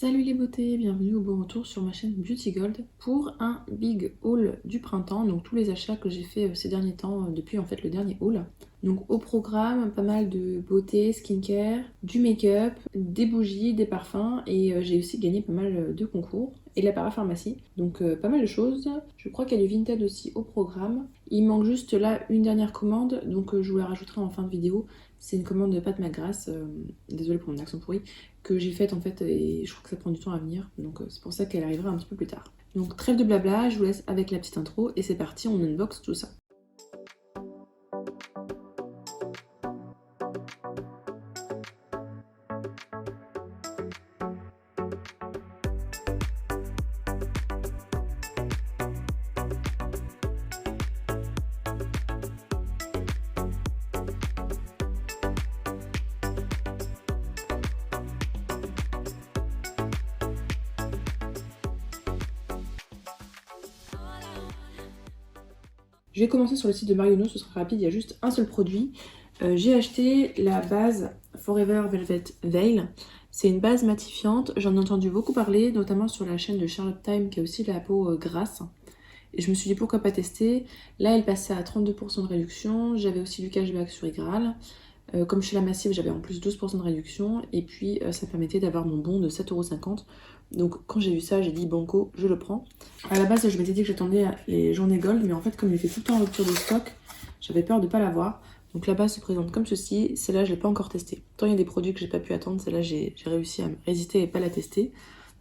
Salut les beautés, bienvenue au bon retour sur ma chaîne Beauty Gold pour un big haul du printemps, donc tous les achats que j'ai fait ces derniers temps depuis en fait le dernier haul. Donc au programme, pas mal de beauté, skincare, du make-up, des bougies, des parfums et j'ai aussi gagné pas mal de concours et de la parapharmacie, donc pas mal de choses. Je crois qu'il y a du Vinted aussi au programme. Il manque juste là une dernière commande, donc je vous la rajouterai en fin de vidéo. C'est une commande de Pat McGrath, désolée pour mon accent pourri, que j'ai faite en fait et je crois que ça prend du temps à venir, donc c'est pour ça qu'elle arrivera un petit peu plus tard. Donc trêve de blabla, je vous laisse avec la petite intro et c'est parti, on unbox tout ça. Je vais commencer sur le site de Marionneau, ce sera rapide, il y a juste un seul produit. J'ai acheté la base Forever Velvet Veil. C'est une base matifiante, j'en ai entendu beaucoup parler, notamment sur la chaîne de Charlotte Time qui a aussi la peau grasse. Et je me suis dit pourquoi pas tester. Là elle passait à 32% de réduction, j'avais aussi du cashback sur Igral. Comme chez La Massive, j'avais en plus 12% de réduction et puis ça permettait d'avoir mon bon de 7,50 €. Donc quand j'ai vu ça, j'ai dit banco, je le prends. À la base, je m'étais dit que j'attendais les journées gold, mais en fait, comme il fait tout le temps en rupture de stock, j'avais peur de ne pas l'avoir. Donc la base se présente comme ceci. Celle-là, je ne l'ai pas encore testée. Tant il y a des produits que j'ai pas pu attendre, celle-là, j'ai réussi à me résister et pas la tester.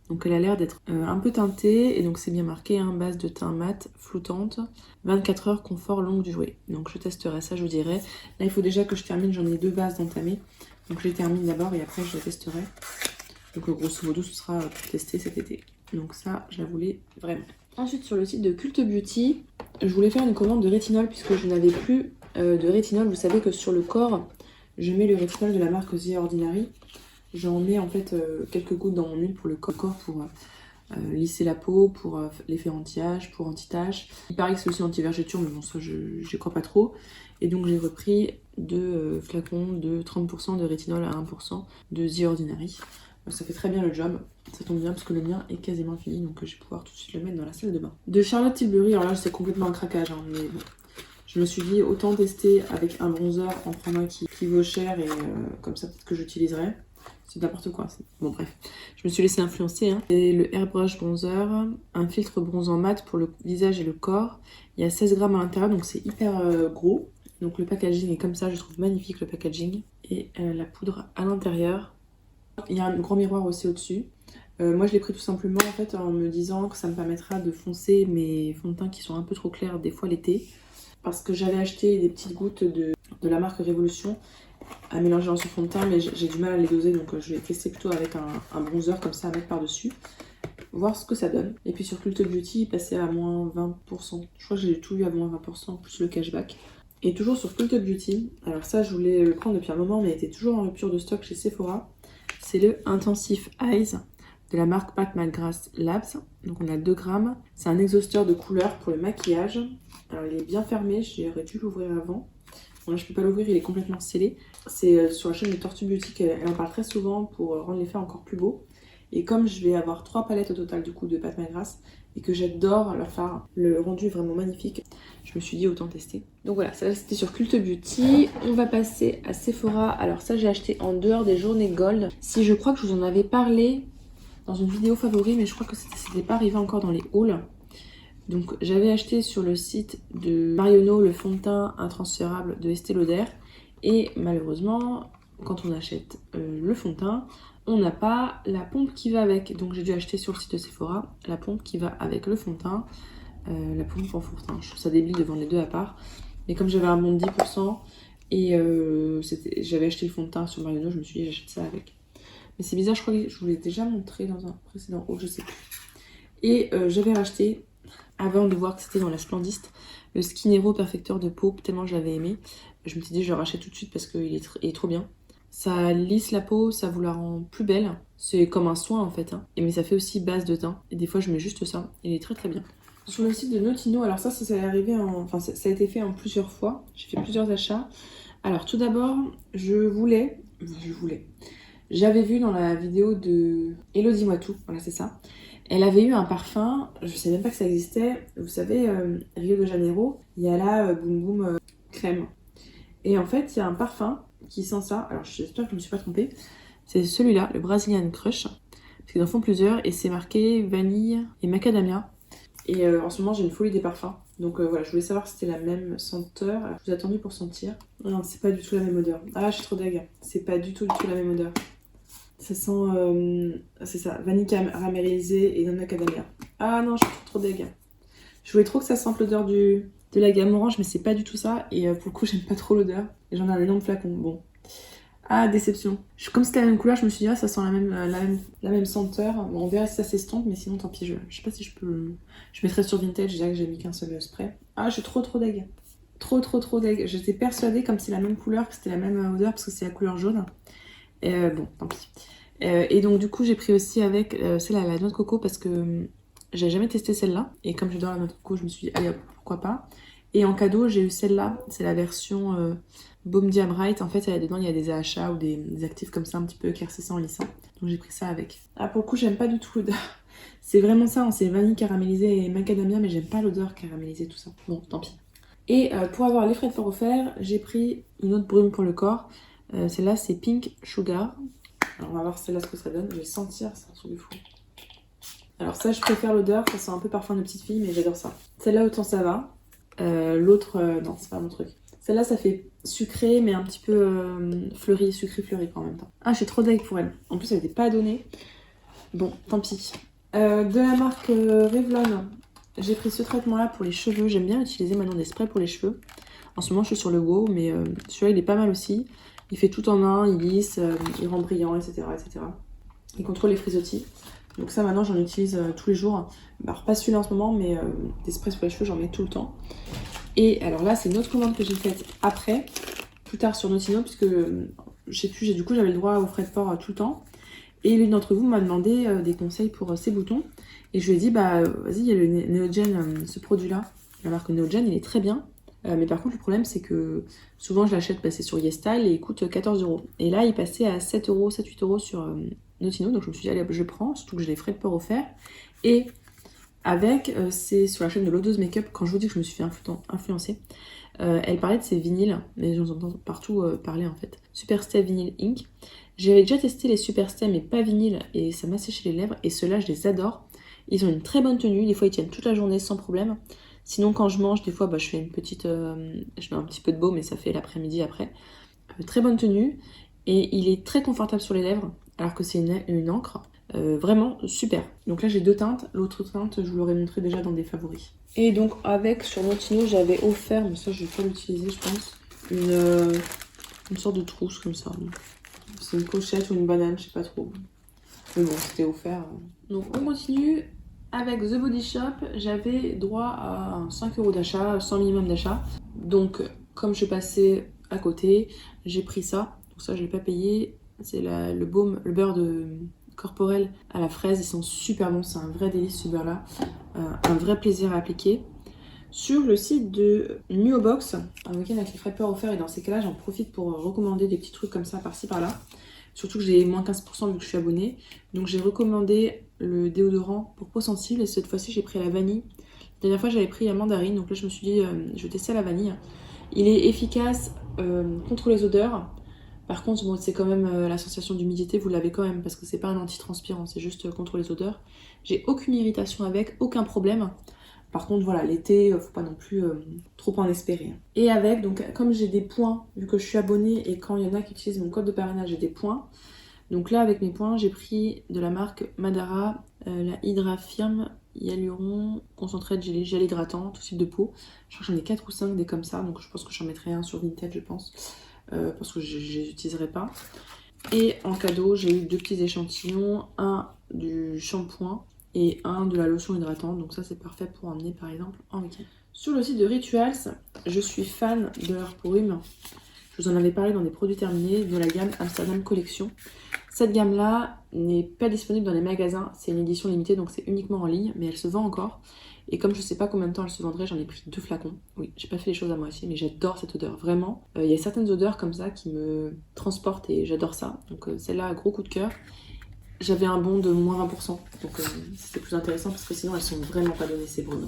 Donc elle a l'air d'être un peu teintée et donc c'est bien marqué, hein, base de teint mat, flottante, 24 heures, confort, longue durée. Donc je testerai ça, je vous dirai. Là il faut déjà que je termine, j'en ai 2 bases d'entamées. Donc je les termine d'abord et après je les testerai. Donc grosso modo ce sera pour tester cet été. Donc ça je la voulais vraiment. Ensuite sur le site de Cult Beauty, je voulais faire une commande de rétinol puisque je n'avais plus de rétinol. Vous savez que sur le corps, je mets le rétinol de la marque The Ordinary. J'en mets en fait quelques gouttes dans mon huile pour le corps pour lisser la peau, pour l'effet anti-âge, pour anti-tache. Il paraît que c'est aussi anti-vergeture, mais bon ça je crois pas trop. Et donc j'ai repris 2 flacons de 30% de rétinol à 1% de The Ordinary. Donc ça fait très bien le job, ça tombe bien parce que le mien est quasiment fini, donc je vais pouvoir tout de suite le mettre dans la salle de bain. De Charlotte Tilbury, alors là c'est complètement un craquage, hein, mais bon. Je me suis dit autant tester avec un bronzer, en prendre un qui vaut cher et comme ça peut-être que j'utiliserai. C'est n'importe quoi. Bon bref, je me suis laissée influencer. Hein. C'est le Airbrush Bronzer, un filtre bronzant mat pour le visage et le corps. Il y a 16 grammes à l'intérieur, donc c'est hyper gros. Donc le packaging est comme ça, je trouve magnifique le packaging. Et la poudre à l'intérieur. Il y a un grand miroir aussi au-dessus. Moi je l'ai pris tout simplement en fait en me disant que ça me permettra de foncer mes fonds de teint qui sont un peu trop clairs des fois l'été. Parce que j'avais acheté des petites gouttes de la marque Révolution à mélanger dans son fond de teint, mais j'ai du mal à les doser, donc je vais tester plutôt avec un bronzer comme ça à mettre par-dessus, voir ce que ça donne. Et puis sur Cult Beauty, passer à moins 20%. Je crois que j'ai tout eu à moins 20%, plus le cashback. Et toujours sur Cult Beauty, alors ça je voulais le prendre depuis un moment, mais il était toujours en rupture de stock chez Sephora. C'est le Intensive Eyes de la marque Pat McGrath Labs. Donc on a 2 grammes. C'est un exhausteur de couleur pour le maquillage. Alors il est bien fermé, j'aurais dû l'ouvrir avant. Bon là je peux pas l'ouvrir, il est complètement scellé. C'est sur la chaîne de Tortue Beauty qu'elle en parle très souvent pour rendre l'effet encore plus beau. Et comme je vais avoir 3 palettes au total du coup de Pat McGrath et que j'adore leur fard, le rendu est vraiment magnifique, je me suis dit autant tester. Donc voilà, ça c'était sur Cult Beauty. On va passer à Sephora. Alors ça j'ai acheté en dehors des journées gold. Si je crois que je vous en avais parlé dans une vidéo favori, mais je crois que c'était pas arrivé encore dans les hauls. Donc j'avais acheté sur le site de Marionneau le fond de teint intransférable de Estée Lauder. Et malheureusement, quand on achète le fond de teint, on n'a pas la pompe qui va avec. Donc j'ai dû acheter sur le site de Sephora la pompe qui va avec le fond de teint, la pompe en fond de teint. Je trouve ça débile de vendre les deux à part. Mais comme j'avais un bon de 10% et j'avais acheté le fond de teint sur Marionneau, je me suis dit j'achète ça avec. Mais c'est bizarre, je crois que je vous l'ai déjà montré dans un précédent haul, je sais plus. Et j'avais racheté, avant de voir que c'était dans la Splendiste, le Skin Hero Perfecteur de peau, tellement je l'avais aimé. Je me suis dit je le rachète tout de suite parce qu'il est trop bien. Ça lisse la peau, ça vous la rend plus belle. C'est comme un soin en fait. Hein. Mais ça fait aussi base de teint. Et des fois je mets juste ça. Il est très très bien. Sur le site de Notino, alors ça est arrivé enfin ça a été fait en plusieurs fois. J'ai fait plusieurs achats. Alors tout d'abord, je voulais J'avais vu dans la vidéo de Elodie Moitou, voilà c'est ça. Elle avait eu un parfum, je savais même pas que ça existait. Vous savez, Rio de Janeiro, il y a là Boum Boum crème. Et en fait, il y a un parfum qui sent ça. Alors j'espère que je me suis pas trompée. C'est celui-là, le Brazilian Crush. Parce qu'ils en font plusieurs et c'est marqué vanille et macadamia. Et en ce moment, j'ai une folie des parfums. Donc voilà, je voulais savoir si c'était la même senteur. Alors, je vous ai attendu pour sentir. Non, c'est pas du tout la même odeur. Ah, je suis trop deg. C'est pas du tout la même odeur. Ça sent, c'est ça, vanille caramélisée et non macadamia. Ah non, je suis trop deg. Je voulais trop que ça sente l'odeur de la gamme orange, mais c'est pas du tout ça. Et pour le coup, j'aime pas trop l'odeur. Et j'en ai un énorme flacon. Bon. Ah, déception. Comme c'était la même couleur, je me suis dit, ah, ça sent la même senteur. Bon, on verra si ça s'estompe, mais sinon, tant pis. Je sais pas si je peux. Je mettrai sur Vintage, déjà que j'ai mis qu'un seul spray. Ah, je suis trop deg. Trop deg. J'étais persuadée, comme c'est la même couleur, que c'était la même odeur, parce que c'est la couleur jaune. Bon, tant pis. Et donc, du coup, j'ai pris aussi avec celle-là, la noix de coco, parce que j'ai jamais testé celle-là. Et comme j'adore la noix de coco, je me suis dit, allez hop, pourquoi pas. Et en cadeau, j'ai eu celle-là. C'est la version Baume Dia Bright. En fait, dedans, il y a des AHA ou des actifs comme ça, un petit peu éclaircissants, lissants. Donc, j'ai pris ça avec. Ah, pour le coup, j'aime pas du tout l'odeur. C'est vraiment ça, hein, c'est vanille caramélisée et macadamia, mais j'aime pas l'odeur caramélisée, tout ça. Bon, tant pis. Et pour avoir les frais de port offerts, j'ai pris une autre brume pour le corps. Celle-là, c'est Pink Sugar. Alors, on va voir celle-là ce que ça donne. Je vais sentir, c'est un truc de fou. Alors ça, je préfère l'odeur, ça sent un peu parfum de petite fille, mais j'adore ça. Celle-là, autant ça va. L'autre, non, c'est pas mon truc. Celle-là, ça fait sucré, mais un petit peu fleuri, sucré fleuri en même temps. Ah, je suis trop deg pour elle. En plus, elle n'était pas à donner. Bon, tant pis. De la marque Revlon, j'ai pris ce traitement-là pour les cheveux. J'aime bien utiliser maintenant des sprays pour les cheveux. En ce moment, je suis sur le Wow, mais celui-là, il est pas mal aussi. Il fait tout en un, il lisse, il rend brillant, etc., etc. Il contrôle les frisottis. Donc ça, maintenant, j'en utilise tous les jours. Alors, pas celui-là en ce moment, mais des sprays pour les cheveux, j'en mets tout le temps. Et alors là, c'est une autre commande que j'ai faite après, plus tard sur Notino, puisque je sais plus, du coup, j'avais le droit aux frais de port tout le temps. Et l'une d'entre vous m'a demandé des conseils pour ces boutons. Et je lui ai dit, bah vas-y, il y a le Neogen, ce produit-là. La marque Neogen, il est très bien. Mais par contre, le problème, c'est que souvent, je l'achète passer sur YesStyle et il coûte 14 €. Et là, il passait à 7 €, 7-8 € sur Notino. Donc je me suis dit, allez, je prends, surtout que j'ai les frais de port offerts. Et avec, c'est sur la chaîne de l'Odeuse Makeup, quand je vous dis que je me suis fait influencer, elle parlait de ces vinyles, mais j'en entends partout parler en fait. Superstay Vinyl Ink. J'avais déjà testé les Superstay mais pas vinyle et ça m'a séché les lèvres et ceux-là je les adore. Ils ont une très bonne tenue, des fois ils tiennent toute la journée sans problème. Sinon quand je mange, des fois je fais une petite, je mets un petit peu de baume et ça fait l'après-midi après. Très bonne tenue et il est très confortable sur les lèvres alors que c'est une encre. Vraiment super. Donc là j'ai deux teintes, l'autre teinte je vous l'aurais montré déjà dans des favoris. Et donc avec sur Notino j'avais offert, mais ça je vais pas l'utiliser je pense, une sorte de trousse comme ça. C'est une pochette ou une banane, je sais pas trop. Mais bon, c'était offert. Donc on continue avec The Body Shop. J'avais droit à 5 € d'achat, 100 minimum d'achat. Donc comme je passais à côté, j'ai pris ça. Donc ça je l'ai pas payé. C'est le baume, le beurre de corporel à la fraise. Ils sont super bons, c'est un vrai délice ce beurre là. Un vrai plaisir à appliquer. Sur le site de Nuobox, un week-end avec les frais de port offerts, et dans ces cas-là, j'en profite pour recommander des petits trucs comme ça par-ci par-là. Surtout que j'ai moins 15% vu que je suis abonnée. Donc j'ai recommandé le déodorant pour peau sensible et cette fois-ci j'ai pris la vanille. La dernière fois j'avais pris la mandarine, donc là je me suis dit je vais tester la vanille. Il est efficace contre les odeurs. Par contre, bon, c'est quand même la sensation d'humidité, vous l'avez quand même parce que c'est pas un antitranspirant, c'est juste contre les odeurs. J'ai aucune irritation avec, aucun problème. Par contre, voilà, l'été, faut pas non plus trop en espérer. Et avec, donc comme j'ai des points, vu que je suis abonnée et quand il y en a qui utilisent mon code de parrainage, j'ai des points. Donc là, avec mes points, j'ai pris de la marque Madara, la Hydra Firme Hyaluron concentré de gel hydratant, tout type de peau. Je crois que j'en ai 4 ou 5 des comme ça, donc je pense que j'en mettrai un sur Vinted, je pense, parce que je les utiliserai pas. Et en cadeau, j'ai eu 2 petits échantillons, un du shampoing et un de la lotion hydratante, donc ça c'est parfait pour emmener par exemple en week-end. Sur le site de Rituals, je suis fan de leur brume. Je vous en avais parlé dans des produits terminés de la gamme Amsterdam Collection. Cette gamme-là n'est pas disponible dans les magasins, c'est une édition limitée, donc c'est uniquement en ligne, mais elle se vend encore. Et comme je sais pas combien de temps elle se vendrait, j'en ai pris 2 flacons. Oui, j'ai pas fait les choses à moitié, mais j'adore cette odeur, vraiment. Il y a certaines odeurs comme ça qui me transportent et j'adore ça. Donc celle-là, gros coup de cœur. J'avais un bon de moins 20%, donc c'était plus intéressant parce que sinon elles sont vraiment pas données ces brumes.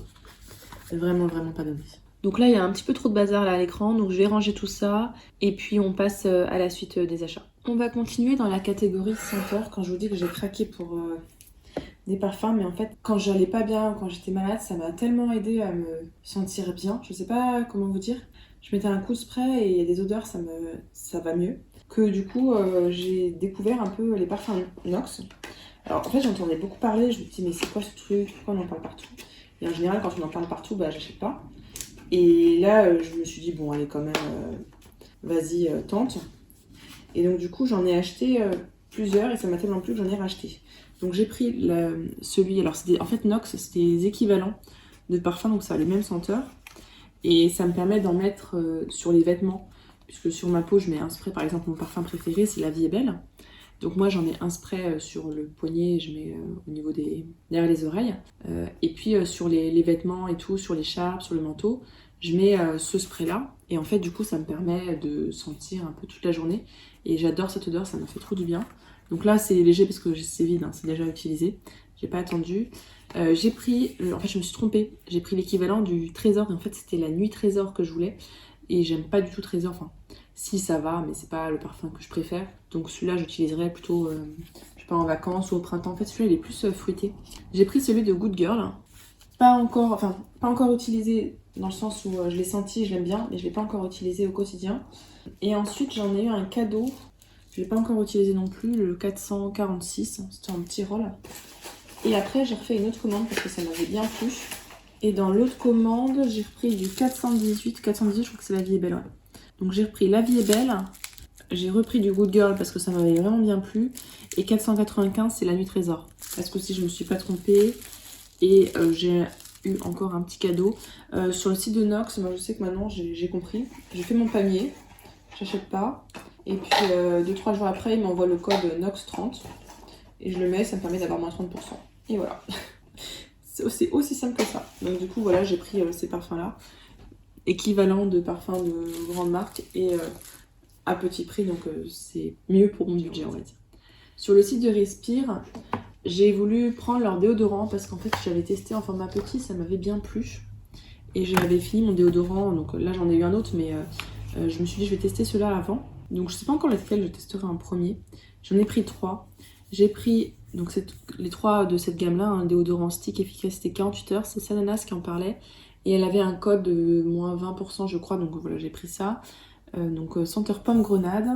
Vraiment, vraiment pas données. Donc là, il y a un petit peu trop de bazar là à l'écran, donc je vais ranger tout ça et puis on passe à la suite des achats. On va continuer dans la catégorie senteur. Quand je vous dis que j'ai craqué pour des parfums, mais en fait, quand j'allais pas bien, quand j'étais malade, ça m'a tellement aidé à me sentir bien. Je sais pas comment vous dire. Je mettais un coup de spray et il y a des odeurs, ça va mieux. Que du coup, j'ai découvert un peu les parfums Nox. Alors en fait, j'entendais beaucoup parler, je me dis mais c'est quoi ce truc, pourquoi on en parle partout? Et en général, quand on en parle partout, bah j'achète pas. Et là, je me suis dit bon, allez quand même, vas-y, tente. Et donc du coup, j'en ai acheté plusieurs et ça m'a tellement plu que j'en ai racheté. Donc j'ai pris celui, alors en fait Nox, c'est des équivalents de parfums, donc ça a les mêmes senteurs. Et ça me permet d'en mettre sur les vêtements, puisque sur ma peau, je mets un spray, par exemple, mon parfum préféré, c'est La Vie est Belle. Donc moi, j'en mets un spray sur le poignet, je mets au niveau derrière les oreilles. Et puis sur les vêtements et tout, sur l'écharpe, sur le manteau, je mets ce spray-là. Et en fait, du coup, ça me permet de sentir un peu toute la journée. Et j'adore cette odeur, ça me fait trop du bien. Donc là, c'est léger parce que c'est vide, hein, c'est déjà utilisé. J'ai pas attendu. J'ai pris, en fait je me suis trompée, j'ai pris l'équivalent du Trésor et en fait c'était la Nuit Trésor que je voulais et j'aime pas du tout Trésor, enfin si ça va mais c'est pas le parfum que je préfère, donc celui-là j'utiliserais plutôt, je sais pas, en vacances ou au printemps. En fait celui-là il est plus fruité. J'ai pris celui de Good Girl, pas encore utilisé dans le sens où je l'ai senti, je l'aime bien, mais je l'ai pas encore utilisé au quotidien. Et ensuite j'en ai eu un cadeau, je l'ai pas encore utilisé non plus, le 446, c'était un petit rôle. Et après, j'ai refait une autre commande parce que ça m'avait bien plu. Et dans l'autre commande, j'ai repris du 418. 418, je crois que c'est La Vie est Belle, ouais. Donc j'ai repris La Vie est Belle. J'ai repris du Good Girl parce que ça m'avait vraiment bien plu. Et 495, c'est La Nuit Trésor. Parce que si je me suis pas trompée. Et j'ai eu encore un petit cadeau. Sur le site de Nox, moi je sais que maintenant j'ai compris. J'ai fait mon panier. J'achète pas. Et puis 2-3 jours après, il m'envoie le code Nox30. Et je le mets, ça me permet d'avoir moins 30%. Et voilà. C'est aussi simple que ça. Donc du coup, voilà, j'ai pris ces parfums-là. Équivalent de parfums de grande marque et à petit prix. Donc c'est mieux pour mon budget, on va dire. Sur le site de Respire, j'ai voulu prendre leur déodorant parce qu'en fait, j'avais testé en format petit, ça m'avait bien plu. Et j'avais fini mon déodorant. Donc là, j'en ai eu un autre, mais je me suis dit, je vais tester ceux-là avant. Donc je sais pas encore lequel je testerai en premier. J'en ai pris 3. J'ai pris donc les 3 de cette gamme-là, un déodorant stick efficacité 48 heures, c'est Sananas qui en parlait. Et elle avait un code de moins 20%, je crois, donc voilà, j'ai pris ça. Donc senteur pomme grenade.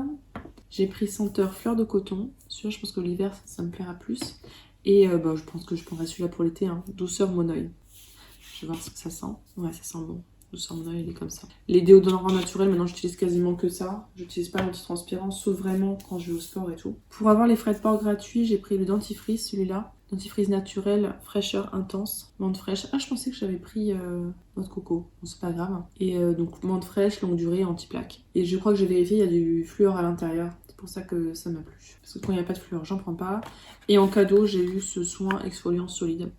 J'ai pris senteur fleur de coton. Celui-là, je pense que l'hiver, ça me plaira plus. Et je pense que je prendrai celui-là pour l'été, hein. Douceur Monoeil. Je vais voir ce que ça sent. Ouais, ça sent bon. Douceur Monoeil, il est comme ça. Les déodorants naturels, maintenant j'utilise quasiment que ça. J'utilise pas l'antitranspirant, sauf vraiment quand je vais au sport et tout. Pour avoir les frais de port gratuits, j'ai pris le dentifrice, celui-là. Dentifrice naturel, fraîcheur intense, menthe fraîche. Ah, je pensais que j'avais pris noix de coco. Bon, c'est pas grave. Et donc menthe fraîche, longue durée, anti-plaque. Et je crois que j'ai vérifié, il y a du fluor à l'intérieur. C'est pour ça que ça m'a plu. Parce que quand il n'y a pas de fluor, j'en prends pas. Et en cadeau, j'ai eu ce soin exfoliant solide.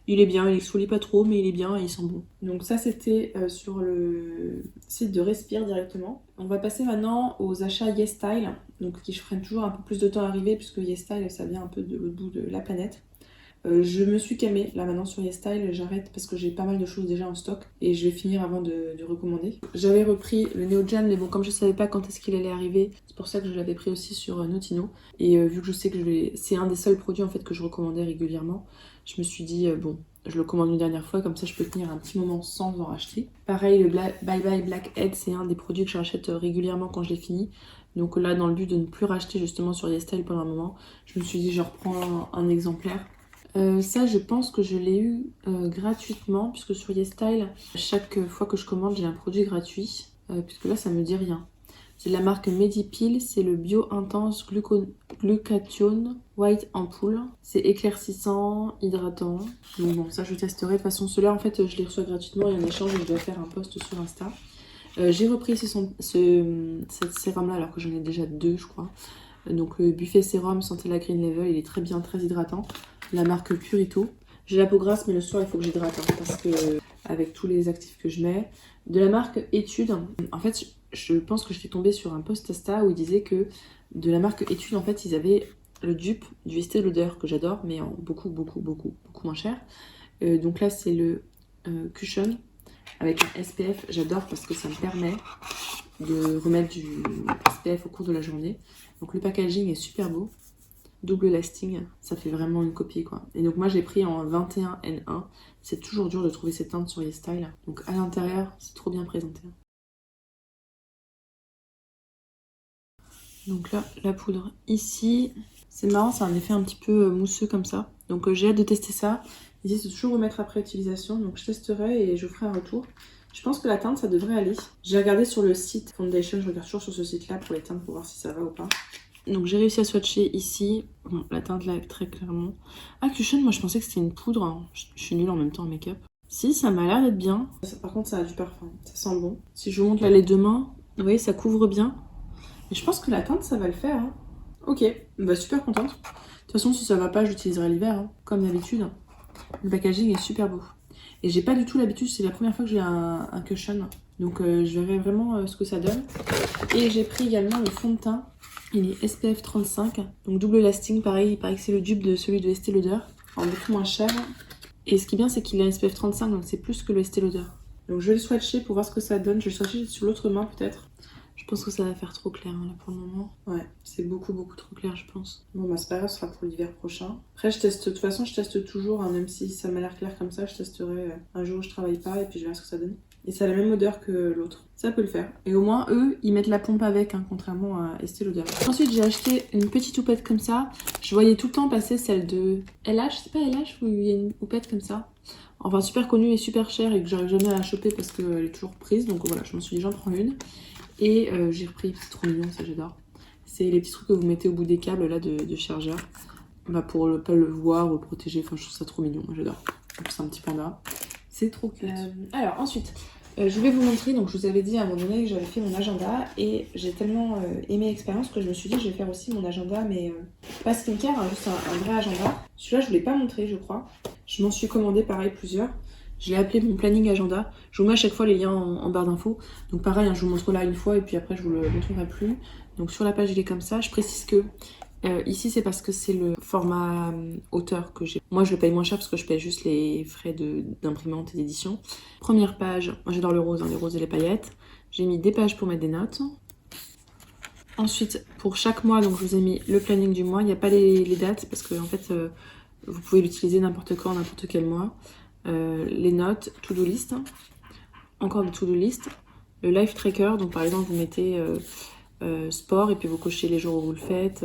Il est bien, il exfolie pas trop, mais il est bien et il sent bon. Donc ça, c'était sur le site de Respire directement. On va passer maintenant aux achats YesStyle, donc qui prennent toujours un peu plus de temps à arriver, puisque YesStyle, ça vient un peu de l'autre bout de la planète. Je me suis calmée là maintenant sur YesStyle, j'arrête parce que j'ai pas mal de choses déjà en stock et je vais finir avant de recommander. J'avais repris le Neogen, mais bon, comme je savais pas quand est-ce qu'il allait arriver, c'est pour ça que je l'avais pris aussi sur Notino. Et vu que je sais que c'est un des seuls produits en fait que je recommandais régulièrement, je me suis dit bon, je le commande une dernière fois, comme ça je peux tenir un petit moment sans en racheter. Pareil, le Bye Bye Blackhead, c'est un des produits que je rachète régulièrement quand je l'ai fini. Donc là, dans le but de ne plus racheter justement sur YesStyle pendant un moment, je me suis dit je reprends un exemplaire. Ça, je pense que je l'ai eu gratuitement, puisque sur YesStyle, chaque fois que je commande, j'ai un produit gratuit, puisque là, ça me dit rien. C'est de la marque Medipil, c'est le Bio Intense Glutathione White Ampoule. C'est éclaircissant, hydratant. Donc bon, ça, je testerai. De toute façon, ceux-là, en fait, je les reçois gratuitement et en échange, je dois faire un post sur Insta. J'ai repris cette sérum-là, alors que j'en ai déjà 2, je crois. Donc le Buffet Sérum Santé la Green Level, il est très bien, très hydratant. La marque Purito. J'ai la peau grasse, mais le soir, il faut que j'hydrate hein, parce que avec tous les actifs que je mets. De la marque Étude, en fait, je pense que j'étais tombée sur un post Insta où il disait que de la marque Étude, en fait, ils avaient le dupe du Estée Lauder que j'adore, mais en beaucoup moins cher. Donc là, c'est le Cushion avec un SPF. J'adore parce que ça me permet de remettre du SPF au cours de la journée. Donc le packaging est super beau. Double lasting, ça fait vraiment une copie quoi. Et donc moi j'ai pris en 21N1. C'est toujours dur de trouver ces teintes sur YesStyle. Donc à l'intérieur, c'est trop bien présenté. Donc là, la poudre ici. C'est marrant, c'est un effet un petit peu mousseux comme ça. Donc j'ai hâte de tester ça. Ici, c'est toujours remettre après utilisation. Donc je testerai et je ferai un retour. Je pense que la teinte, ça devrait aller. J'ai regardé sur le site Foundation, je regarde toujours sur ce site-là pour les teintes pour voir si ça va ou pas. Donc j'ai réussi à swatcher ici. Bon, la teinte là, très clairement. Ah, Cushion, moi je pensais que c'était une poudre. Je suis nulle en même temps en make-up. Si, ça m'a l'air d'être bien. Par contre, ça a du parfum. Ça sent bon. Si je vous montre là les deux mains, vous voyez, ça couvre bien. Et je pense que la teinte, ça va le faire. Hein. Ok, bah super contente. De toute façon, si ça va pas, j'utiliserai l'hiver, hein, comme d'habitude. Le packaging est super beau. Et j'ai pas du tout l'habitude, c'est la première fois que j'ai un Cushion. Donc je verrai vraiment ce que ça donne. Et j'ai pris également le fond de teint. Il est SPF 35, donc double lasting, pareil, il paraît que c'est le dupe de celui de Estée Lauder, en beaucoup moins cher. Et ce qui est bien, c'est qu'il a SPF 35, donc c'est plus que le Estée Lauder. Donc je vais le swatcher pour voir ce que ça donne. Je vais le swatcher sur l'autre main peut-être. Je pense que ça va faire trop clair hein, là pour le moment. Ouais, c'est beaucoup trop clair je pense. Bon bah c'est pas grave, ce sera pour l'hiver prochain. Après je teste, de toute façon je teste toujours, hein, même si ça m'a l'air clair comme ça, je testerai un jour où je travaille pas et puis je verrai ce que ça donne. Et ça a la même odeur que l'autre. Ça peut le faire. Et au moins, eux, ils mettent la pompe avec, hein, contrairement à Estée Lauder. Ensuite, j'ai acheté une petite houppette comme ça. Je voyais tout le temps passer celle de LH. C'est pas LH où il y a une houppette comme ça? Enfin, super connue et super chère et que j'arrive jamais à la choper parce qu'elle est toujours prise. Donc voilà, je me suis dit, j'en prends une. Et j'ai repris, c'est trop mignon, ça j'adore. C'est les petits trucs que vous mettez au bout des câbles là de chargeur. Bah, pour ne pas le voir ou le protéger. Enfin, je trouve ça trop mignon, j'adore. C'est un petit panda. C'est trop cute. Alors ensuite, je vais vous montrer, donc je vous avais dit à un moment donné que j'avais fait mon agenda et j'ai tellement aimé l'expérience que je me suis dit je vais faire aussi mon agenda, mais pas skincare, hein, juste un vrai agenda. Celui-là je ne vous l'ai pas montré je crois. Je m'en suis commandé pareil plusieurs. Je l'ai appelé mon planning agenda. Je vous mets à chaque fois les liens en barre d'infos. Donc pareil, hein, je vous montre là une fois et puis après je vous le montrerai plus. Donc sur la page il est comme ça. Je précise que ici c'est parce que c'est le format auteur que j'ai. Moi je le paye moins cher parce que je paye juste les frais d'imprimante et d'édition. Première page, moi j'adore le rose, hein, les roses et les paillettes. J'ai mis des pages pour mettre des notes. Ensuite pour chaque mois, donc je vous ai mis le planning du mois. Il n'y a pas les dates parce que en fait vous pouvez l'utiliser n'importe quand, n'importe quel mois. Les notes, to-do list. Encore des to-do list. Le life tracker, donc par exemple vous mettez sport et puis vous cochez les jours où vous le faites,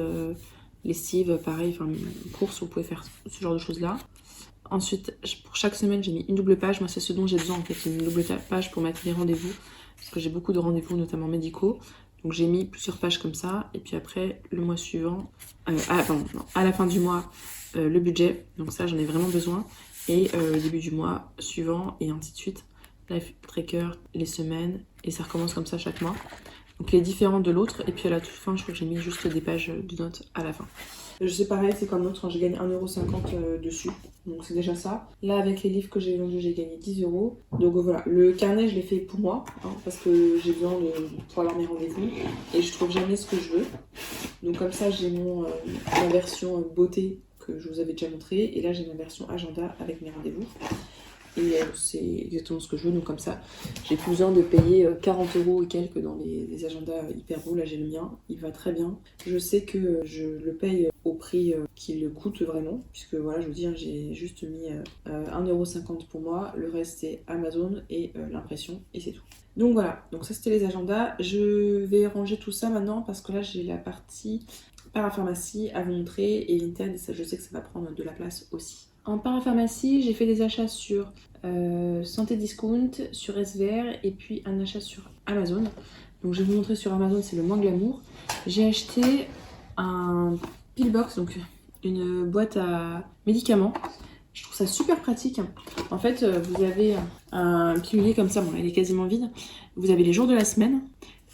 lessive pareil, enfin course, vous pouvez faire ce genre de choses là. Ensuite pour chaque semaine j'ai mis une double page, moi c'est ce dont j'ai besoin en fait, une double page pour mettre les rendez-vous parce que j'ai beaucoup de rendez-vous notamment médicaux, donc j'ai mis plusieurs pages comme ça. Et puis après le mois suivant, à la fin du mois le budget, donc ça j'en ai vraiment besoin, et le début du mois suivant et ainsi de suite, life tracker, les semaines, et ça recommence comme ça chaque mois. Donc il est différent de l'autre, et puis à la toute fin je crois que j'ai mis juste des pages de notes à la fin. Je sais pareil, c'est comme l'autre, hein, j'ai gagné 1,50€ dessus, donc c'est déjà ça. Là avec les livres que j'ai vendus j'ai gagné 10€. Donc voilà, le carnet je l'ai fait pour moi, hein, parce que j'ai besoin pour avoir mes rendez-vous, et je trouve jamais ce que je veux. Donc comme ça j'ai ma version beauté que je vous avais déjà montré, et là j'ai ma version agenda avec mes rendez-vous. Et c'est exactement ce que je veux, donc comme ça, j'ai plus besoin de payer 40€ et quelques dans les agendas hyper beaux. Là j'ai le mien, il va très bien. Je sais que je le paye au prix qu'il coûte vraiment, puisque voilà, je vous dis, hein, j'ai juste mis 1,50€ pour moi, le reste c'est Amazon et l'impression, et c'est tout. Donc voilà, donc ça c'était les agendas. Je vais ranger tout ça maintenant, parce que là j'ai la partie parapharmacie à vous montrer, et Vinted, et ça je sais que ça va prendre de la place aussi. En parapharmacie, j'ai fait des achats sur Santé Discount, sur SVR et puis un achat sur Amazon. Donc je vais vous montrer sur Amazon, c'est le moins glamour. J'ai acheté un pillbox, donc une boîte à médicaments. Je trouve ça super pratique. En fait, vous avez un pilulier comme ça, bon là il est quasiment vide. Vous avez les jours de la semaine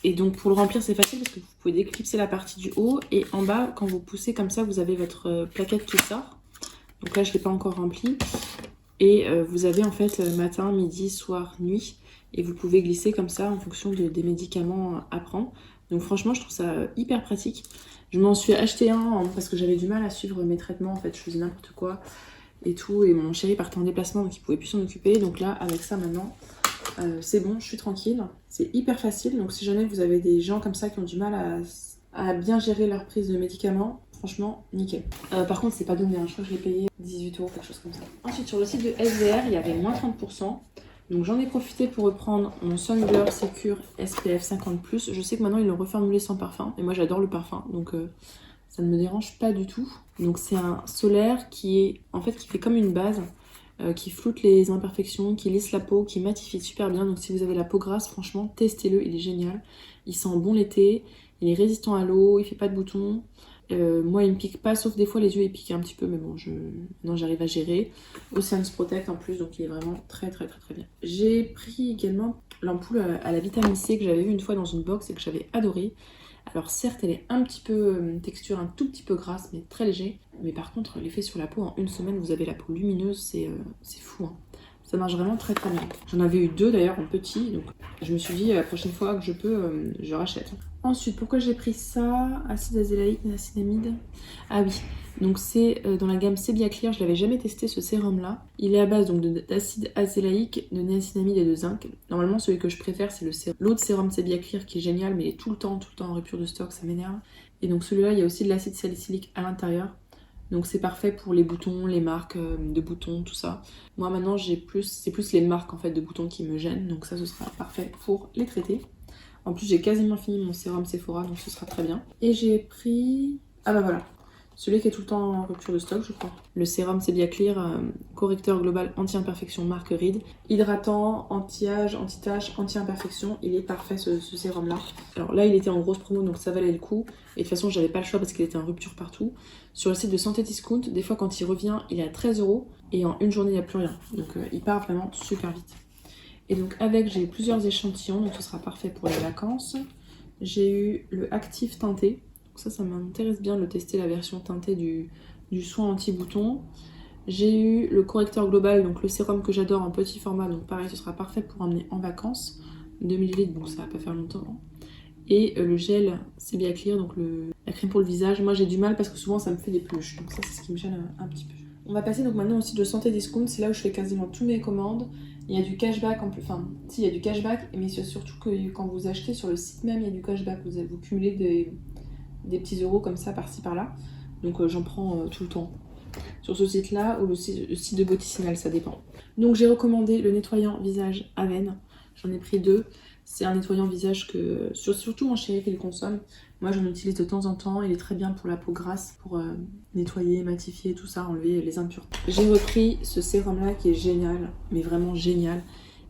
Et donc pour le remplir c'est facile parce que vous pouvez déclipser la partie du haut et en bas quand vous poussez comme ça vous avez votre plaquette qui sort. Donc là je ne l'ai pas encore rempli. Et vous avez en fait matin, midi, soir, nuit. Et vous pouvez glisser comme ça en fonction des médicaments à prendre. Donc franchement je trouve ça hyper pratique. Je m'en suis acheté un parce que j'avais du mal à suivre mes traitements. En fait je faisais n'importe quoi et tout. Et mon chéri partait en déplacement donc il pouvait plus s'en occuper. Donc là avec ça maintenant c'est bon, je suis tranquille. C'est hyper facile. Donc si jamais vous avez des gens comme ça qui ont du mal à bien gérer leur prise de médicaments, franchement, nickel. Par contre, c'est pas donné, hein. Je crois que je l'ai payé 18 €, quelque chose comme ça. Ensuite, sur le site de SVR, il y avait moins 30%. Donc j'en ai profité pour reprendre mon Sunblur Secure SPF 50+. Je sais que maintenant, ils l'ont reformulé sans parfum. Et moi, j'adore le parfum. Donc ça ne me dérange pas du tout. Donc c'est un solaire qui fait comme une base. Qui floute les imperfections, qui lisse la peau, qui matifie super bien. Donc si vous avez la peau grasse, franchement, testez-le, il est génial. Il sent bon l'été, il est résistant à l'eau, il fait pas de boutons. Moi, il me pique pas, sauf des fois les yeux, il piquent un petit peu, mais bon, non, j'arrive à gérer. Oceans Protect en plus, donc il est vraiment très bien. J'ai pris également l'ampoule à la vitamine C que j'avais vue une fois dans une box et que j'avais adorée. Alors certes, elle est un petit peu texture un tout petit peu grasse, mais très léger. Mais par contre, l'effet sur la peau, en une semaine, vous avez la peau lumineuse, c'est fou. Hein. Ça marche vraiment très bien. J'en avais eu 2 d'ailleurs en petit, donc je me suis dit la prochaine fois que je peux, je rachète. Ensuite, pourquoi j'ai pris ça? Acide azélaïque, niacinamide. Ah oui, donc c'est dans la gamme Sebia Clear, je l'avais jamais testé ce sérum là. Il est à base donc d'acide azélaïque, de niacinamide et de zinc. Normalement celui que je préfère c'est l'autre sérum Sebia Clear qui est génial mais il est tout le temps en rupture de stock, ça m'énerve. Et donc celui-là il y a aussi de l'acide salicylique à l'intérieur. Donc c'est parfait pour les boutons, les marques de boutons, tout ça. Moi maintenant c'est plus les marques en fait de boutons qui me gênent, donc ça ce sera parfait pour les traiter. En plus j'ai quasiment fini mon sérum Sephora, donc ce sera très bien. Et j'ai pris... Ah bah voilà, celui qui est tout le temps en rupture de stock je crois. Le sérum Sebia Clear, correcteur global anti-imperfection marque Reed. Hydratant, anti-âge, anti-tache, anti-imperfection. Il est parfait ce sérum là. Alors là il était en grosse promo donc ça valait le coup. Et de toute façon j'avais pas le choix parce qu'il était en rupture partout. Sur le site de Santé Discount, des fois quand il revient il est à 13 € et en une journée il n'y a plus rien. Donc il part vraiment super vite. Et donc avec, j'ai eu plusieurs échantillons, donc ce sera parfait pour les vacances. J'ai eu le Active teinté, donc ça m'intéresse bien de le tester, la version teintée du soin anti-bouton. J'ai eu le correcteur global, donc le sérum que j'adore en petit format, donc pareil, ce sera parfait pour emmener en vacances. 2 ml, bon ça va pas faire longtemps. Hein. Et le gel Sebia Clear, donc la crème pour le visage. Moi j'ai du mal parce que souvent ça me fait des pluches, donc ça c'est ce qui me gêne un petit peu. On va passer donc maintenant au site de Santé Discount, c'est là où je fais quasiment tous mes commandes. Il y a du cashback en plus, enfin si il y a du cashback, mais c'est surtout que quand vous achetez sur le site même il y a du cashback, vous cumulez des petits euros comme ça par-ci par-là. Donc j'en prends tout le temps. Sur ce site là ou le site de Boticinal, ça dépend. Donc j'ai recommandé le nettoyant visage Aven, j'en ai pris 2. C'est un nettoyant visage que surtout mon chéri qui le consomme. Moi j'en utilise de temps en temps, il est très bien pour la peau grasse, pour nettoyer, matifier, tout ça, enlever les impuretés. J'ai repris ce sérum là qui est génial, mais vraiment génial.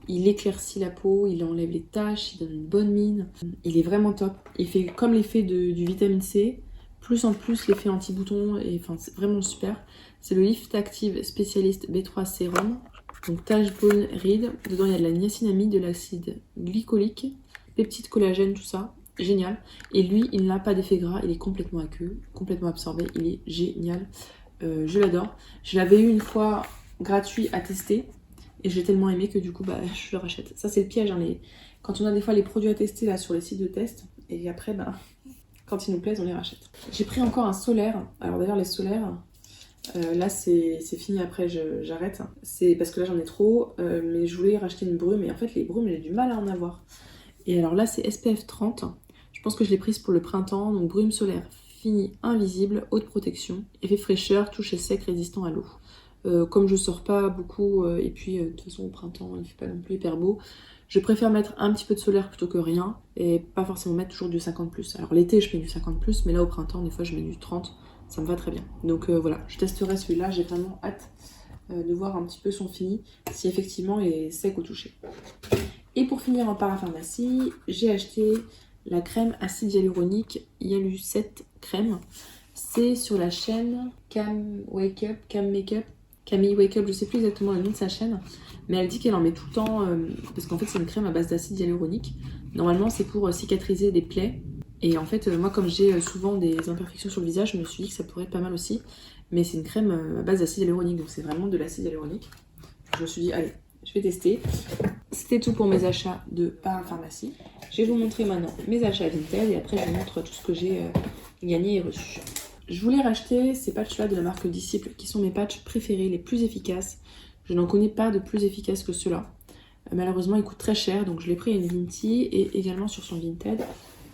Il éclaircit la peau, il enlève les taches, il donne une bonne mine. Il est vraiment top. Il fait comme l'effet du vitamine C, plus en plus l'effet anti-bouton, et enfin c'est vraiment super. C'est le Lift Active Spécialiste B3 Sérum. Donc tache bone ride, dedans il y a de la niacinamide, de l'acide glycolique, peptides collagène, tout ça, génial. Et lui il n'a pas d'effet gras, il est complètement aqueux, complètement absorbé, il est génial, je l'adore. Je l'avais eu une fois gratuit à tester et j'ai tellement aimé que du coup bah, je le rachète. Ça c'est le piège, hein, quand on a des fois les produits à tester là sur les sites de test et après bah, quand ils nous plaisent on les rachète. J'ai pris encore un solaire, alors d'ailleurs les solaires... là c'est fini, après j'arrête. C'est parce que là j'en ai trop, mais je voulais racheter une brume et en fait les brumes j'ai du mal à en avoir. Et alors là c'est SPF 30, je pense que je l'ai prise pour le printemps, donc brume solaire fini invisible, haute protection, effet fraîcheur, toucher sec, résistant à l'eau. Comme je sors pas beaucoup et puis de toute façon au printemps il fait pas non plus hyper beau, je préfère mettre un petit peu de solaire plutôt que rien et pas forcément mettre toujours du 50+. Alors l'été je mets du 50+, mais là au printemps des fois je mets du 30. Ça me va très bien. Donc voilà, je testerai celui-là. J'ai vraiment hâte de voir un petit peu son fini, si effectivement il est sec au toucher. Et pour finir en parapharmacie, j'ai acheté la crème acide hyaluronique Yalu 7 crème. C'est sur la chaîne Cam Wake Up, Cam Make Up, Camille Wake Up, je sais plus exactement le nom de sa chaîne, mais elle dit qu'elle en met tout le temps parce qu'en fait c'est une crème à base d'acide hyaluronique. Normalement c'est pour cicatriser des plaies. Et en fait moi comme j'ai souvent des imperfections sur le visage, je me suis dit que ça pourrait être pas mal aussi. Mais c'est une crème à base d'acide hyaluronique, donc c'est vraiment de l'acide hyaluronique. Je me suis dit allez, je vais tester. C'était tout pour mes achats de parapharmacie. Je vais vous montrer maintenant mes achats Vinted et après je vous montre tout ce que j'ai gagné et reçu. Je voulais racheter ces patchs-là de la marque Disciple qui sont mes patchs préférés, les plus efficaces. Je n'en connais pas de plus efficaces que ceux-là. Malheureusement, ils coûtent très cher, donc je l'ai pris à une Vinti et également sur son Vinted.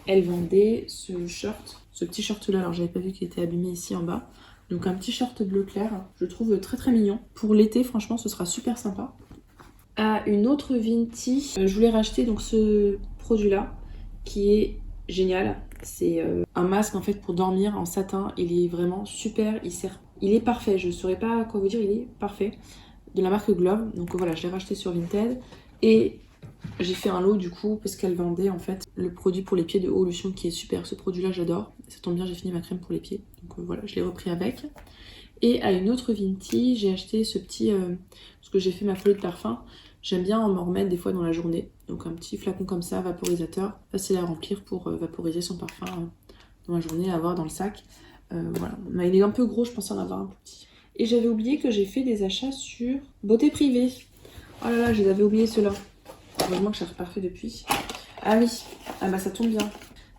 Elle vendait ce short, ce petit short-là. Alors j'avais pas vu qu'il était abîmé ici en bas. Donc un petit short bleu clair, je le trouve très très mignon. Pour l'été, franchement, ce sera super sympa. À une autre Vinti, je voulais racheter donc ce produit-là qui est génial. C'est un masque en fait pour dormir en satin. Il est vraiment super, il est parfait. Je ne saurais pas quoi vous dire, il est parfait. De la marque Glove. Donc voilà, je l'ai racheté sur Vinted. Et j'ai fait un lot du coup parce qu'elle vendait en fait le produit pour les pieds de Eau-Lution qui est super. Ce produit-là, j'adore. Ça tombe bien, j'ai fini ma crème pour les pieds. Donc voilà, je l'ai repris avec. Et à une autre Vinti, j'ai acheté ce petit... parce que j'ai fait ma folie de parfum. J'aime bien m'en remettre des fois dans la journée. Donc un petit flacon comme ça, vaporisateur, facile à remplir pour vaporiser son parfum dans la journée, à avoir dans le sac. Voilà. Mais il est un peu gros, je pensais en avoir un petit. Et j'avais oublié que j'ai fait des achats sur Beauté Privée. Oh là là, je les avais oubliés ceux-là. Heureusement que j'ai reparfait depuis. Ah oui, ah bah ça tombe bien.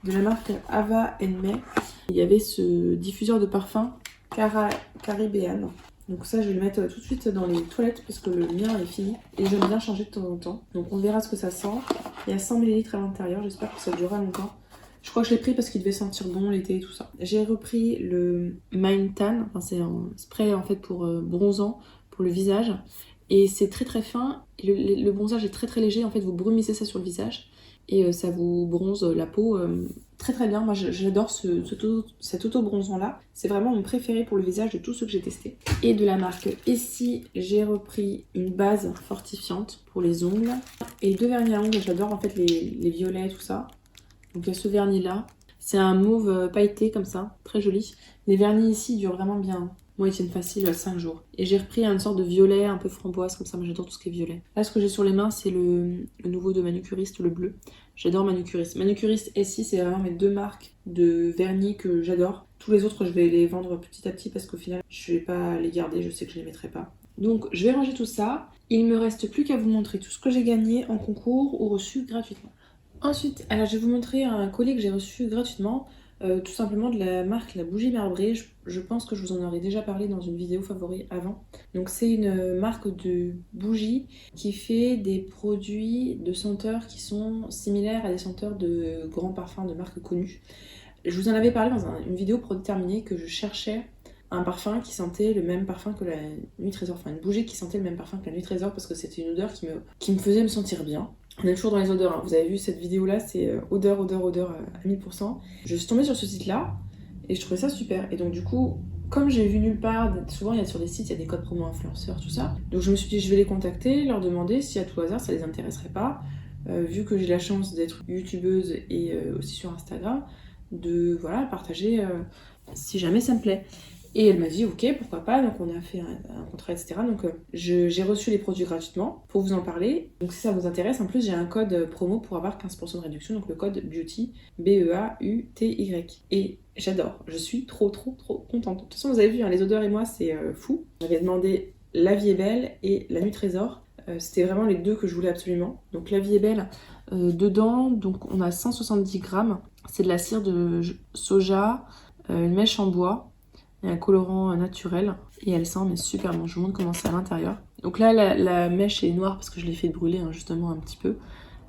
De la marque Ava May. Il y avait ce diffuseur de parfum Caribbean. Donc ça, je vais le mettre tout de suite dans les toilettes parce que le mien est fini. Et j'aime bien changer de temps en temps. Donc on verra ce que ça sent. Il y a 100 ml à l'intérieur. J'espère que ça durera longtemps. Je crois que je l'ai pris parce qu'il devait sentir bon l'été et tout ça. J'ai repris le Mind Tan. Enfin, c'est un spray en fait pour bronzant, pour le visage. Et c'est très très fin. Le bronzage est très très léger. En fait, vous brumissez ça sur le visage. Et ça vous bronze la peau très très bien. Moi j'adore cet auto-bronzant là. C'est vraiment mon préféré pour le visage de tous ceux que j'ai testés. Et de la marque Essie, j'ai repris une base fortifiante pour les ongles. Et 2 vernis à ongles, j'adore en fait les violets et tout ça. Donc il y a ce vernis là. C'est un mauve pailleté comme ça, très joli. Les vernis ici durent vraiment bien. Moi, ils tiennent facile 5 jours. Et j'ai repris une sorte de violet, un peu framboise, comme ça. Moi, j'adore tout ce qui est violet. Là, ce que j'ai sur les mains, c'est le nouveau de Manucuriste, le bleu. J'adore Manucuriste. Manucuriste Essie, c'est vraiment mes 2 marques de vernis que j'adore. Tous les autres, je vais les vendre petit à petit parce qu'au final, je vais pas les garder. Je sais que je les mettrai pas. Donc, je vais ranger tout ça. Il me reste plus qu'à vous montrer tout ce que j'ai gagné en concours ou reçu gratuitement. Ensuite, alors je vais vous montrer un collier que j'ai reçu gratuitement. Tout simplement de la marque La Bougie Marbrée. Je pense que je vous en aurais déjà parlé dans une vidéo favori avant. Donc c'est une marque de bougies qui fait des produits de senteurs qui sont similaires à des senteurs de grands parfums de marques connues. Je vous en avais parlé dans une vidéo prédéterminée que je cherchais un parfum qui sentait le même parfum que la Nuit Trésor. Enfin une bougie qui sentait le même parfum que la Nuit Trésor parce que c'était une odeur qui me faisait me sentir bien. On est toujours dans les odeurs, hein. Vous avez vu cette vidéo là, c'est odeur à 1000%. Je suis tombée sur ce site là et je trouvais ça super. Et donc du coup, comme j'ai vu nulle part, souvent il y a sur des sites, il y a des codes promo influenceurs, tout ça. Donc je me suis dit je vais les contacter, leur demander si à tout hasard ça les intéresserait pas. Vu que j'ai la chance d'être youtubeuse et aussi sur Instagram, de voilà, partager si jamais ça me plaît. Et elle m'a dit ok, pourquoi pas, donc on a fait un contrat, etc. Donc j'ai reçu les produits gratuitement pour vous en parler. Donc si ça vous intéresse, en plus j'ai un code promo pour avoir 15% de réduction, donc le code BEAUTY, BEAUTY. Et j'adore, je suis trop contente. De toute façon vous avez vu, hein, les odeurs et moi c'est fou. J'avais demandé La Vie est Belle et La Nuit Trésor. C'était vraiment les 2 que je voulais absolument. Donc La Vie est Belle, dedans donc on a 170 grammes. C'est de la cire de soja, une mèche en bois. Et un colorant naturel et elle sent mais super bon. Je vous montre comment c'est à l'intérieur. Donc là la mèche est noire parce que je l'ai fait brûler hein, justement un petit peu.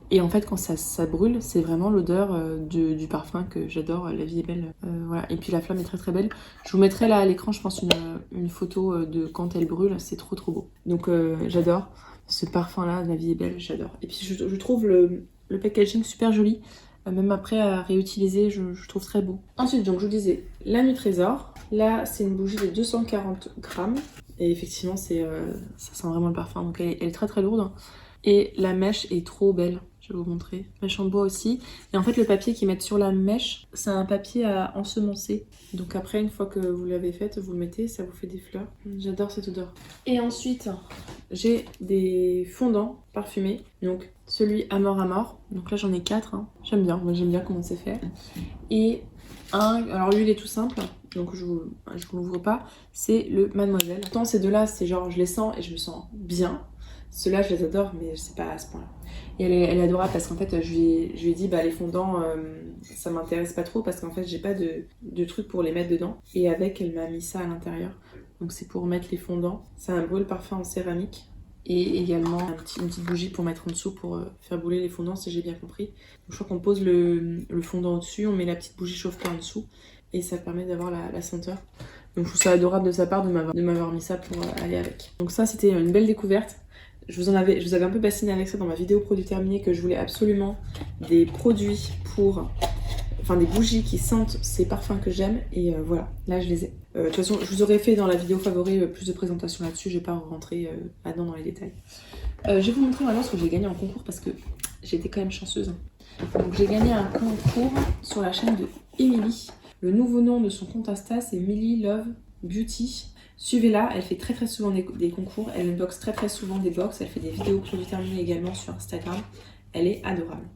Et en fait quand ça brûle, c'est vraiment l'odeur du parfum que j'adore. La Vie est Belle. Voilà. Et puis la flamme est très belle. Je vous mettrai là à l'écran je pense une photo de quand elle brûle. C'est trop beau. Donc j'adore ce parfum là, La Vie est Belle, j'adore. Et puis je trouve le packaging super joli. Même après à réutiliser, je trouve très beau. Ensuite, donc je vous disais, La Nuit Trésor. Là, c'est une bougie de 240 grammes. Et effectivement, ça sent vraiment le parfum. Donc elle est très lourde. Et la mèche est trop belle. Je vais vous montrer. Mèche en bois aussi. Et en fait, le papier qu'ils mettent sur la mèche, c'est un papier à ensemencer. Donc après, une fois que vous l'avez faite, vous le mettez, ça vous fait des fleurs. J'adore cette odeur. Et ensuite, j'ai des fondants parfumés. Donc celui Amor Amor. Donc là j'en ai 4. Hein. J'aime bien, moi j'aime bien comment c'est fait. Et alors lui il est tout simple. Donc je vous l'ouvre pas. C'est le Mademoiselle. Pourtant ces deux-là, c'est genre je les sens et je me sens bien. Ceux-là je les adore mais c'est pas à ce point-là. Et elle est adorable parce qu'en fait je lui ai dit bah les fondants ça m'intéresse pas trop parce qu'en fait j'ai pas de truc pour les mettre dedans. Et avec elle m'a mis ça à l'intérieur. Donc c'est pour mettre les fondants. C'est un brûle parfum en céramique. Et également une petite bougie pour mettre en dessous pour faire brûler les fondants si j'ai bien compris. Donc, je crois qu'on pose le fondant au-dessus, on met la petite bougie chauffe-pas en dessous. Et ça permet d'avoir la senteur. Donc je trouve ça adorable de sa part de m'avoir mis ça pour aller avec. Donc ça c'était une belle découverte. Je vous avais un peu bassiné avec ça dans ma vidéo produit terminé que je voulais absolument des produits pour... Enfin des bougies qui sentent ces parfums que j'aime. Et voilà, là je les ai. De toute façon, je vous aurais fait dans la vidéo favori plus de présentation là-dessus. Je vais pas rentrer là-dedans dans les détails. Je vais vous montrer maintenant ce que j'ai gagné en concours parce que j'ai été quand même chanceuse. Donc j'ai gagné un concours sur la chaîne de Emily. Le nouveau nom de son compte Insta, c'est Millie Love Beauty. Suivez-la, elle fait très souvent des concours. Elle unboxe très souvent des box. Elle fait des vidéos produits terminés également sur Instagram. Elle est adorable.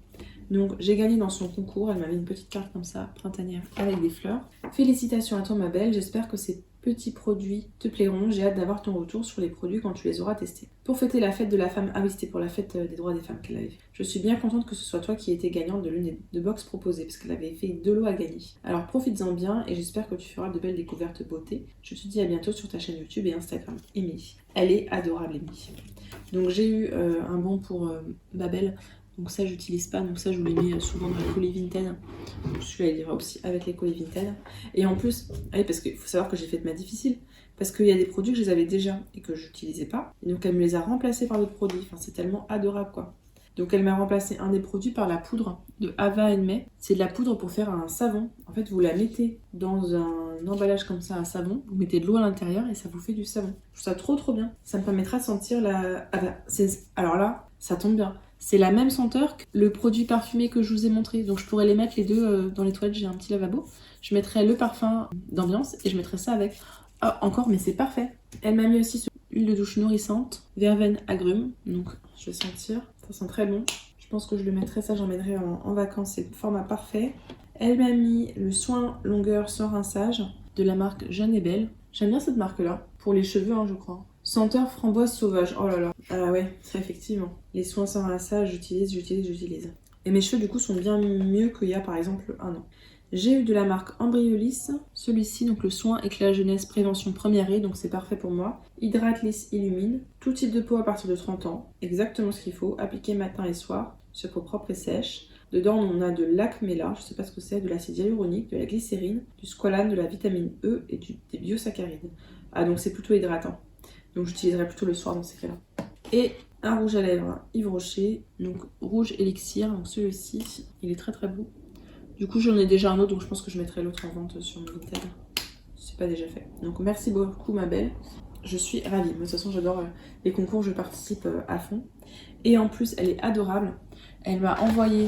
Donc j'ai gagné dans son concours, elle m'a mis une petite carte comme ça, printanière, avec des fleurs. Félicitations à toi ma belle, j'espère que ces petits produits te plairont. J'ai hâte d'avoir ton retour sur les produits quand tu les auras testés. Pour fêter la fête de la femme, ah oui c'était pour la fête des droits des femmes qu'elle avait fait. Je suis bien contente que ce soit toi qui aies été gagnante de l'une des 2 box proposées, parce qu'elle avait fait 2 lots à gagner. Alors profites-en bien et j'espère que tu feras de belles découvertes beauté. Je te dis à bientôt sur ta chaîne YouTube et Instagram. Emily. Elle est adorable Emily. Donc j'ai eu un bon pour Babel. Donc ça j'utilise pas, donc ça je vous les mets souvent dans les colis Vinted. Celui-là il ira aussi avec les colis Vinted. Et en plus, parce qu'il faut savoir que j'ai fait de ma difficile, parce qu'il y a des produits que je les avais déjà et que j'utilisais pas. Et donc elle me les a remplacés par d'autres produits, enfin c'est tellement adorable quoi. Donc elle m'a remplacé un des produits par la poudre de Ava May. C'est de la poudre pour faire un savon. En fait vous la mettez dans un emballage comme ça à savon, vous mettez de l'eau à l'intérieur et ça vous fait du savon. Je trouve ça trop bien. Ça me permettra de sentir la... Ah bah, alors là, ça tombe bien. C'est la même senteur que le produit parfumé que je vous ai montré. Donc je pourrais les mettre les deux dans les toilettes, j'ai un petit lavabo. Je mettrais le parfum d'ambiance et je mettrais ça avec. Ah, encore, mais c'est parfait. Elle m'a mis aussi sur huile de douche nourrissante, verveine agrumes. Donc je vais sentir, ça sent très bon. Je pense que je le mettrai, ça j'emmènerai en vacances, c'est le format parfait. Elle m'a mis le soin longueur sans rinçage de la marque Jeune et Belle. J'aime bien cette marque-là, pour les cheveux hein, je crois. Senteur framboise sauvage, oh là là. Ah ouais, effectivement. Les soins sans rinçage, j'utilise. Et mes cheveux du coup sont bien mieux qu'il y a par exemple un an. J'ai eu de la marque Embryolis, celui-ci donc le soin éclat jeunesse prévention première aide, donc c'est parfait pour moi. Hydrate, lisse, illumine, tout type de peau à partir de 30 ans, exactement ce qu'il faut, appliquer matin et soir, sur peau propre et sèche. Dedans on a de l'acméla, je sais pas ce que c'est, de l'acide hyaluronique, de la glycérine, du squalane, de la vitamine E et des biosaccharides. Ah donc c'est plutôt hydratant. Donc j'utiliserai plutôt le soir dans ces cas-là. Et un rouge à lèvres Yves Rocher, donc rouge élixir, donc celui-ci, il est très beau. Du coup j'en ai déjà un autre, donc je pense que je mettrai l'autre en vente sur mon Vinted. C'est pas déjà fait. Donc merci beaucoup ma belle, je suis ravie. De toute façon j'adore les concours, je participe à fond. Et en plus elle est adorable, elle m'a envoyé,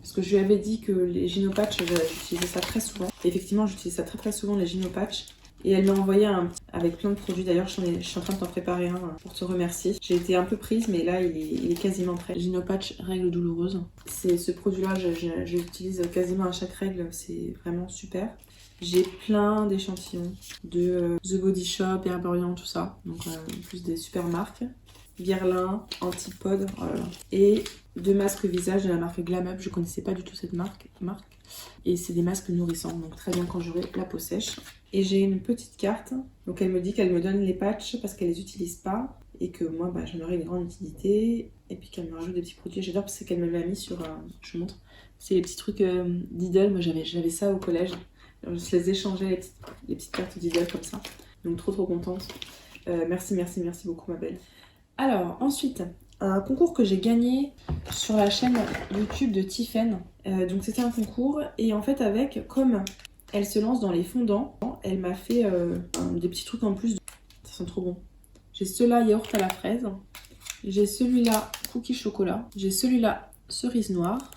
parce que je lui avais dit que les Gynopatch, j'utilisais ça très souvent. Et effectivement j'utilise ça très souvent les Gynopatch. Et elle m'a envoyé un avec plein de produits. D'ailleurs, je suis en train de t'en préparer un pour te remercier. J'ai été un peu prise, mais là, il est quasiment prêt. Gynopatch règles douloureuses. C'est ce produit-là, je l'utilise quasiment à chaque règle. C'est vraiment super. J'ai plein d'échantillons de The Body Shop, Herborian, tout ça. Donc, plus des super marques. Guerlain, Antipode, oh là là. Et 2 masques visage de la marque Glam Up. Je connaissais pas du tout cette marque. Et c'est des masques nourrissants, donc très bien quand j'aurai la peau sèche. Et j'ai une petite carte, donc elle me dit qu'elle me donne les patchs parce qu'elle les utilise pas et que moi j'en aurai une grande utilité et puis qu'elle me rajoute des petits produits. J'adore parce qu'elle me l'a mis sur, je vous montre, c'est les petits trucs Lidl. Moi j'avais ça au collège, je les échangeais les petites cartes Lidl comme ça, donc trop contente. Merci beaucoup ma belle. Alors ensuite, un concours que j'ai gagné sur la chaîne YouTube de Tiffen. Donc c'était un concours et en fait comme elle se lance dans les fondants, elle m'a fait des petits trucs en plus. Ça sent trop bon. J'ai celui-là yaourt à la fraise, j'ai celui-là cookie chocolat, j'ai celui-là cerise noire,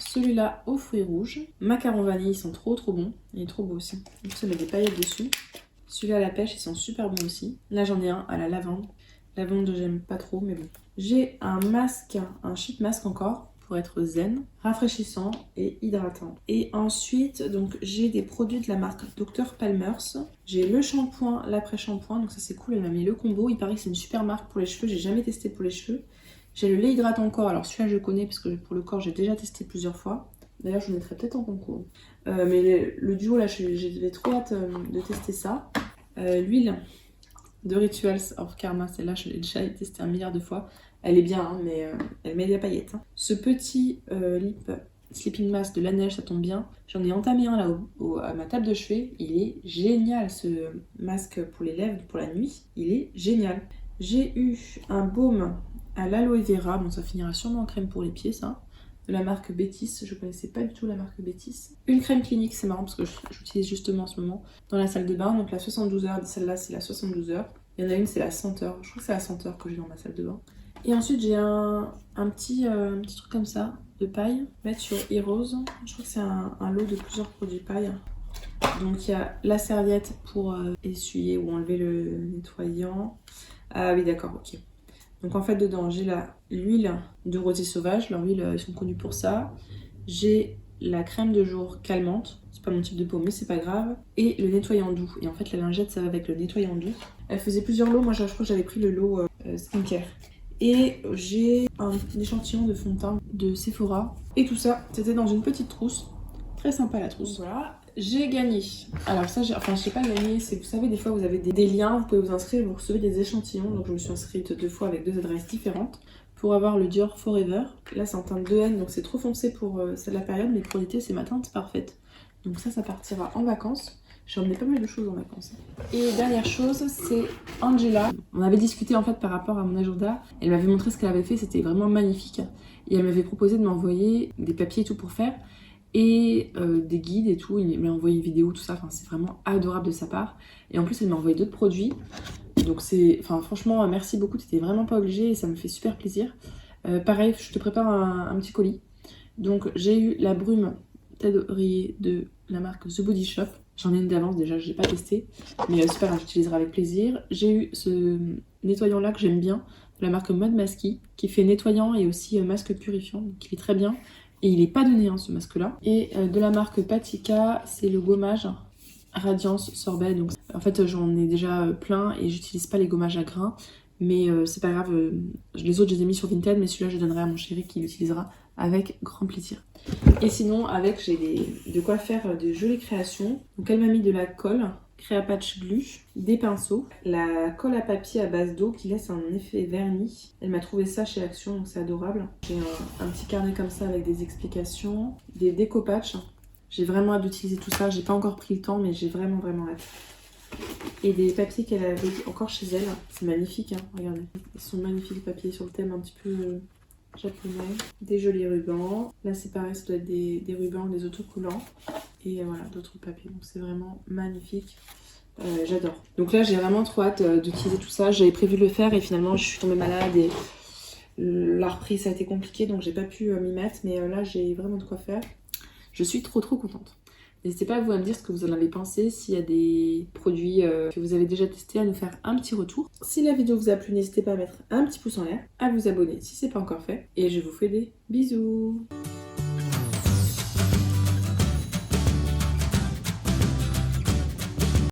celui-là aux fruits rouges, macaron vanille, ils sont trop bons. Il est trop beau aussi. Donc ça met des paillettes dessus. Celui-là à la pêche, ils sont super bons aussi. Là j'en ai un à la lavande. Lavande, j'aime pas trop, mais bon. J'ai un masque, un sheet mask encore, pour être zen, rafraîchissant et hydratant. Et ensuite, donc j'ai des produits de la marque Dr Palmer's. J'ai le shampoing, l'après-shampoing, donc ça c'est cool, elle m'a mis le combo. Il paraît que c'est une super marque pour les cheveux, j'ai jamais testé pour les cheveux. J'ai le lait hydratant corps, alors celui-là je connais parce que pour le corps j'ai déjà testé plusieurs fois. D'ailleurs je le mettrai peut-être en concours. Mais le duo là, j'avais trop hâte de tester ça. L'huile de Rituals of Karma, celle-là je l'ai déjà testée 1 milliard de fois. Elle est bien, hein, mais elle met des paillettes. Hein. Ce petit lip sleeping mask de la neige, ça tombe bien. J'en ai entamé un là à ma table de chevet. Il est génial, ce masque pour les lèvres pour la nuit. Il est génial. J'ai eu un baume à l'aloe vera. Bon, ça finira sûrement en crème pour les pieds, ça. De la marque Bétis. Je connaissais pas du tout la marque Bétis. Une crème clinique, c'est marrant parce que j'utilise justement en ce moment dans la salle de bain. Donc la 72 heures, celle-là c'est la 72 heures. Il y en a une, c'est la senteur. Je crois que c'est la senteur que j'ai dans ma salle de bain. Et ensuite, j'ai un petit truc comme ça, de paille, mettre sur Heroes. Je crois que c'est un lot de plusieurs produits paille. Donc, il y a la serviette pour essuyer ou enlever le nettoyant. Ah oui, d'accord, ok. Donc, en fait, dedans, j'ai l'huile de rosier sauvage. Leur huile, ils sont connus pour ça. J'ai la crème de jour calmante. C'est pas mon type de peau, mais c'est pas grave. Et le nettoyant doux. Et en fait, la lingette, ça va avec le nettoyant doux. Elle faisait plusieurs lots. Moi, je crois que j'avais pris le lot skincare. Et j'ai un échantillon de fond de teint de Sephora. Et tout ça, c'était dans une petite trousse. Très sympa la trousse. Voilà, j'ai gagné. Alors ça, je sais pas gagner, c'est, vous savez, des fois vous avez des liens, vous pouvez vous inscrire, vous recevez des échantillons. Donc je me suis inscrite 2 fois avec 2 adresses différentes pour avoir le Dior Forever. Là c'est en teinte 2N, donc c'est trop foncé pour la période, mais pour l'été c'est ma teinte parfaite. Donc ça partira en vacances. J'ai emmené pas mal de choses en vacances. Et dernière chose, c'est Angela. On avait discuté en fait par rapport à mon agenda. Elle m'avait montré ce qu'elle avait fait, c'était vraiment magnifique. Et elle m'avait proposé de m'envoyer des papiers et tout pour faire. Et des guides et tout. Elle m'a envoyé une vidéo, tout ça. Enfin, c'est vraiment adorable de sa part. Et en plus, elle m'a envoyé d'autres produits. Donc franchement, merci beaucoup. T'étais vraiment pas obligée et ça me fait super plaisir. Pareil, je te prépare un petit colis. Donc j'ai eu la brume tête d'oreiller de la marque The Body Shop. J'en ai une d'avance déjà, je l'ai pas testé, mais super, j'utiliserai avec plaisir. J'ai eu ce nettoyant là que j'aime bien, de la marque Mode Masky, qui fait nettoyant et aussi masque purifiant, donc il est très bien. Et il est pas donné ce masque là. Et de la marque Patika, c'est le gommage Radiance Sorbet. Donc en fait j'en ai déjà plein et j'utilise pas les gommages à grains. Mais c'est pas grave, les autres je les ai mis sur Vinted, mais celui-là je donnerai à mon chéri qui l'utilisera avec grand plaisir. Et sinon avec j'ai de quoi faire de jolies créations. Donc elle m'a mis de la colle, Créapatch Glue, des pinceaux, la colle à papier à base d'eau qui laisse un effet vernis. Elle m'a trouvé ça chez Action, donc c'est adorable. J'ai un petit carnet comme ça avec des explications, des décopatchs. J'ai vraiment hâte d'utiliser tout ça, j'ai pas encore pris le temps mais j'ai vraiment hâte. Et des papiers qu'elle avait encore chez elle. C'est magnifique, hein, regardez. Ils sont magnifiques, les papiers sur le thème un petit peu japonais. Des jolis rubans. Là, c'est pareil, ça doit être des rubans, des autocollants. Et voilà, d'autres papiers. Donc, c'est vraiment magnifique. J'adore. Donc là, j'ai vraiment trop hâte d'utiliser tout ça. J'avais prévu de le faire et finalement, je suis tombée malade et la reprise, ça a été compliqué. Donc, j'ai pas pu m'y mettre. Mais là, j'ai vraiment de quoi faire. Je suis trop contente. N'hésitez pas à me dire ce que vous en avez pensé, s'il y a des produits que vous avez déjà testés, à nous faire un petit retour. Si la vidéo vous a plu, n'hésitez pas à mettre un petit pouce en l'air, à vous abonner si ce n'est pas encore fait. Et je vous fais des bisous.